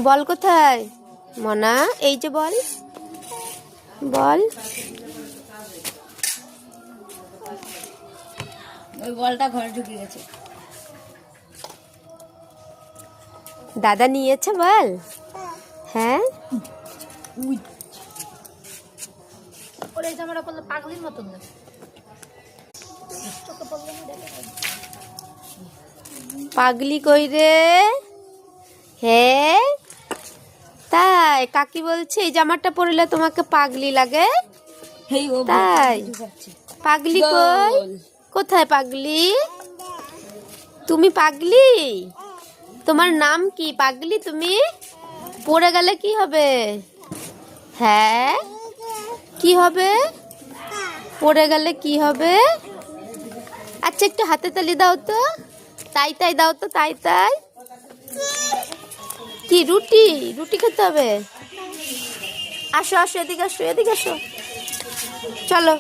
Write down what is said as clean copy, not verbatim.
বল কোথায় মনা? এই যে বল, বল। ওই বলটা ঘরে ঢুকে গেছে। দাদা নিয়েছে বল। হ্যাঁ, ওরে জামাটা পরলে পাগলির মতন না। পাগলি কই রে? হ্যাঁ তাই কাকি বলছে এই জামাটা পরলে তোমাকে পাগলি লাগে। তাই পাগলি কই? কোথায় পাগলি? তুমি পাগলি? তোমার নাম কি পাগলি? তুমি পড়ে গেলে কি হবে? হ্যাঁ কি হবে? পড়ে গেলে কি হবে? আচ্ছা একটু হাতে তালি দাও তো, তাই তাই দাও তো, তাই তাই। কি রুটি? রুটি খেতে হবে? আসো আসো, এদিকে আসো, এদিকে আসো, চলো।